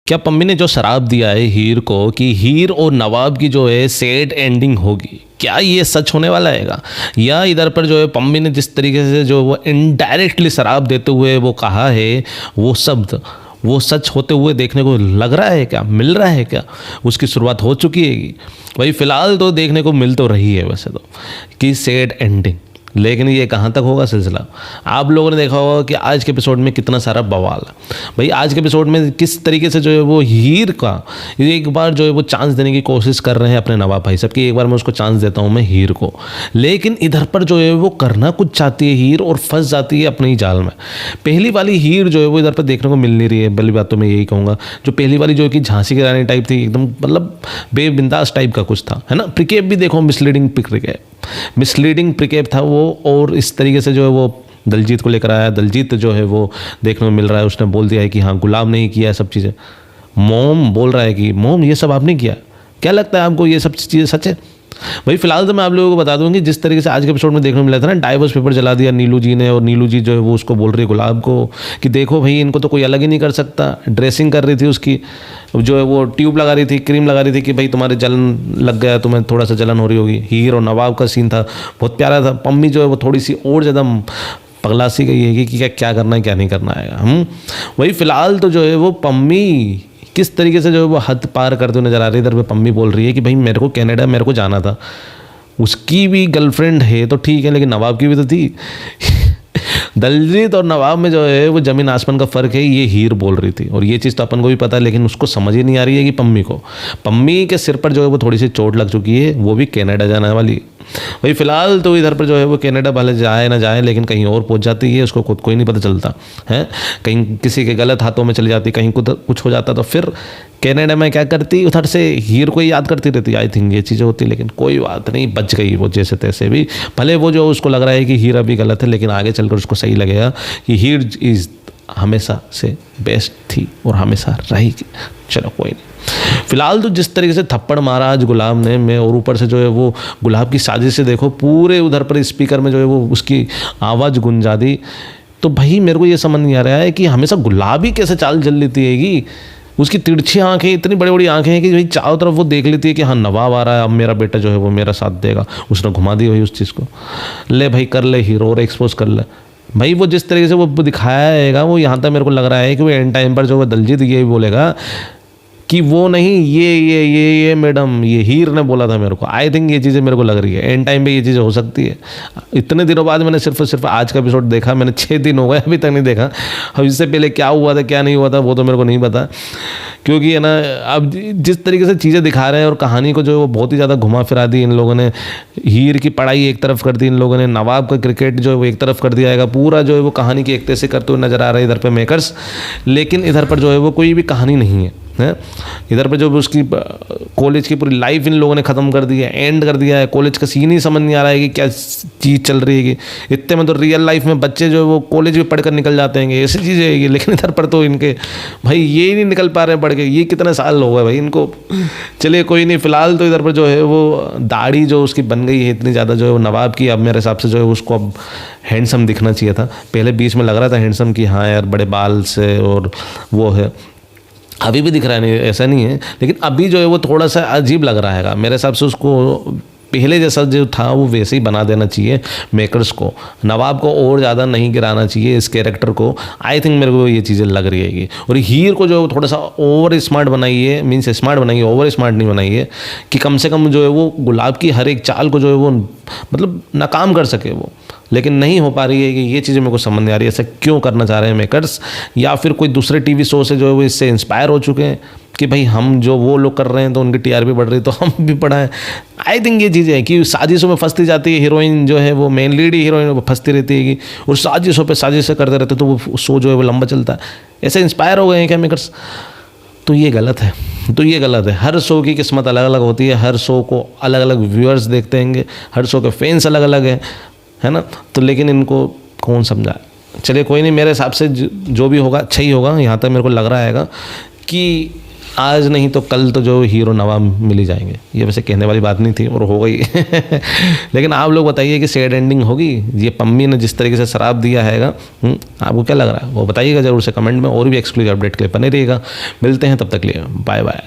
क्या पम्मी ने जो शराब दिया है हीर को कि हीर और नवाब की जो है सैड एंडिंग होगी, क्या ये सच होने वाला है? या इधर पर जो है पम्मी ने जिस तरीके से जो वो इनडायरेक्टली शराब देते हुए वो कहा है वो शब्द वो सच होते हुए देखने को लग रहा है क्या, मिल रहा है क्या? उसकी शुरुआत हो चुकी है भाई, फिलहाल तो देखने को मिल तो रही है वैसे तो कि सैड एंडिंग, लेकिन ये कहाँ तक होगा सिलसिला। आप लोगों ने देखा होगा कि आज के एपिसोड में कितना सारा बवाल है भाई। आज के एपिसोड में किस तरीके से जो है वो हीर का एक बार जो है वो चांस देने की कोशिश कर रहे हैं अपने नवाब भाई साहब की, एक बार मैं उसको चांस देता हूँ मैं हीर को, लेकिन इधर पर जो है वो करना कुछ चाहती है हीर और फंस जाती है अपने ही जाल में। पहली वाली हीर जो है वो इधर पर देखने को मिल नहीं रही है। पहली बात तो मैं यही कहूँगा, जो पहली वाली जो है कि झांसी की रानी टाइप थी, एकदम मतलब बेबिंदास टाइप का कुछ था, है ना। प्रिकेप भी देखो मिसलीडिंग प्रिकेप था वो, और इस तरीके से जो है वो दलजीत को लेकर आया। दलजीत जो है वो देखने को मिल रहा है, उसने बोल दिया है कि हाँ गुलाब ने ही किया है सब चीज़ें। मोम बोल रहा है कि मोम ये सब आपने किया। क्या लगता है आपको ये सब चीज़ें सच है? भाई फिलहाल तो मैं आप लोगों को बता दूंगी जिस तरीके से आज के एपिसोड में देखने को मिला था ना, डाइवोर्स पेपर जला दिया नीलू जी ने, और नीलू जी जो है वो उसको बोल रही है गुलाब को कि देखो भाई इनको तो कोई अलग ही नहीं कर सकता। ड्रेसिंग कर रही थी उसकी, जो है वो ट्यूब लगा रही थी, क्रीम लगा रही थी कि भाई तुम्हारे जलन लग गया, तुम्हें थोड़ा सा जलन हो रही होगी। हीर और नवाब का सीन था, बहुत प्यारा था। पम्मी जो है वो थोड़ी सी और ज़्यादा पगला सी गई है कि क्या करना है क्या नहीं करना है। वही फिलहाल तो जो है वो पम्मी किस तरीके से जो है वो हद पार करते हुए नजर आ रही है। इधर पे पम्मी बोल रही है कि भाई मेरे को कनाडा मेरे को जाना था, उसकी भी गर्लफ्रेंड है तो ठीक है, लेकिन नवाब की भी तो थी। दलजीत और नवाब में जो है वो जमीन आसमान का फ़र्क है, ये हीर बोल रही थी, और ये चीज़ तो अपन को भी पता है, लेकिन उसको समझ ही नहीं आ रही है कि पम्मी के सिर पर जो है वो थोड़ी सी चोट लग चुकी है, वो भी कनाडा जाने वाली। भाई फिलहाल तो इधर पर जो है वो कनाडा भले जाए ना जाए, लेकिन कहीं और पहुंच जाती है, उसको खुद को ही नहीं पता चलता है। कहीं किसी के गलत हाथों में चली जाती, कहीं कुछ हो जाता तो फिर कनाडा में क्या करती, उधर से हीर को ही याद करती रहती। आई थिंक ये चीज़ें होती, लेकिन कोई बात नहीं, बच गई वो जैसे तैसे भी। भले वो जो उसको लग रहा है कि हीर अभी गलत है, लेकिन आगे चलकर उसको सही लगेगा कि हीर इज़ हमेशा से बेस्ट थी और हमेशा रहेगी। चलो कोई नहीं। फिलहाल तो जिस तरीके से थप्पड़ मारा आज गुलाब ने मैं, और ऊपर से जो है वो गुलाब की साजिश से देखो पूरे उधर पर स्पीकर में जो है वो उसकी आवाज़ गुंजा दी, तो भाई मेरे को ये समझ नहीं आ रहा है कि हमेशा गुलाब ही कैसे चाल चल लेती है। उसकी तिरछी आंखें, इतनी बड़ी बड़ी आंखें हैं कि भाई चारों तरफ वो देख लेती है कि हाँ नवाब आ रहा है, अब मेरा बेटा जो है वो मेरा साथ देगा। उसने घुमा दी भाई उस चीज़ को, ले भाई कर ले हीरो और एक्सपोज कर ले भाई। वो जिस तरीके से वो दिखाया वो यहाँ तक मेरे को लग रहा है कि वो एंड टाइम पर जो वो दलजीत ये बोलेगा कि वो नहीं ये मैडम ये हीर ने बोला था मेरे को। आई थिंक ये चीज़ें मेरे को लग रही है एंड टाइम पे ये चीज़ें हो सकती है। इतने दिनों बाद मैंने सिर्फ आज का एपिसोड देखा, मैंने 6 दिन हो गए अभी तक नहीं देखा। अब इससे पहले क्या हुआ था क्या नहीं हुआ था वो तो मेरे को नहीं पता, क्योंकि है ना अब जिस तरीके से चीज़ें दिखा रहे हैं और कहानी को जो है वो बहुत ही ज़्यादा घुमा फिरा दी इन लोगों ने। हीर की पढ़ाई एक तरफ कर दी इन लोगों ने, नवाब का क्रिकेट जो है वो एक तरफ कर दिया जाएगा, पूरा जो है वो कहानी की एकते से करते हुए नजर आ रहा है इधर पे मेकर्स, लेकिन इधर पर जो है वो कोई भी कहानी नहीं है। इधर पे जो उसकी कॉलेज की पूरी लाइफ इन लोगों ने ख़त्म कर दी है, एंड कर दिया है। कॉलेज का सीन ही समझ नहीं आ रहा है कि क्या चीज़ चल रही है। कि इतने में तो रियल लाइफ में बच्चे जो है वो कॉलेज में पढ़कर निकल जाते हैं, ऐसी चीज़ें है। लेकिन इधर पर तो इनके भाई ये ही नहीं निकल पा रहे हैं पढ़ के। ये कितने साल हो गए भाई इनको। चलिए कोई नहीं, फिलहाल तो इधर पर जो है वो दाढ़ी जो उसकी बन गई है इतनी ज़्यादा जो है वो नवाब की, अब मेरे हिसाब से जो है उसको अब हैंडसम दिखना चाहिए था। पहले बीच में लग रहा था हैंडसम कि हाँ यार बड़े बाल से और वो है, अभी भी दिख रहा है, नहीं ऐसा नहीं है, लेकिन अभी जो है वो थोड़ा सा अजीब लग रहा है मेरे हिसाब से। उसको पहले जैसा जो था वो वैसे ही बना देना चाहिए मेकर्स को। नवाब को और ज़्यादा नहीं गिराना चाहिए इस कैरेक्टर को। आई थिंक मेरे को ये चीज़ें लग रही है। और हीर को जो है थोड़ा सा ओवर स्मार्ट बनाइए, मीन्स स्मार्ट बनाइए, ओवर स्मार्ट नहीं बनाइए, कि कम से कम जो है वो गुलाब की हर एक चाल को जो है वो मतलब नाकाम कर सके वो। लेकिन नहीं हो पा रही है कि ये चीज़ें मेरे को समझ नहीं आ रही है, ऐसा क्यों करना चाह रहे हैं मेकर्स, या फिर कोई दूसरे टीवी शो से जो है वो इससे इंस्पायर हो चुके हैं कि भाई हम जो वो लोग कर रहे हैं तो उनकी टीआरपी बढ़ रही है तो हम भी बढ़ाएं। आई थिंक ये चीज़ें हैं कि साजिशों में फंसती जाती है हीरोइन, जो है वो मेन लीड हीरोइन फंसती रहती है और साजिशों पे साजिशें करते रहते तो वो शो जो है वो लंबा चलता है। ऐसे इंस्पायर हो गए हैं क्या मेकर्स? तो ये गलत है। हर शो की किस्मत अलग अलग होती है, हर शो को अलग अलग व्यूअर्स देखते हैं, हर शो के फैंस अलग अलग हैं, है ना। तो लेकिन इनको कौन समझाए। चलिए कोई नहीं, मेरे हिसाब से जो भी होगा अच्छा ही होगा। यहाँ तक मेरे को लग रहा है कि आज नहीं तो कल तो जो हीरो नवाब मिल ही जाएंगे। ये वैसे कहने वाली बात नहीं थी और हो गई लेकिन आप लोग बताइए कि सैड एंडिंग होगी? ये पम्मी ने जिस तरीके से शराब दिया हैगा, आपको क्या लग रहा है वो बताइएगा जरूर से कमेंट में। और भी एक्सक्लूसिव अपडेट के लिए बने रहिएगा। मिलते हैं, तब तक के लिए बाय बाय।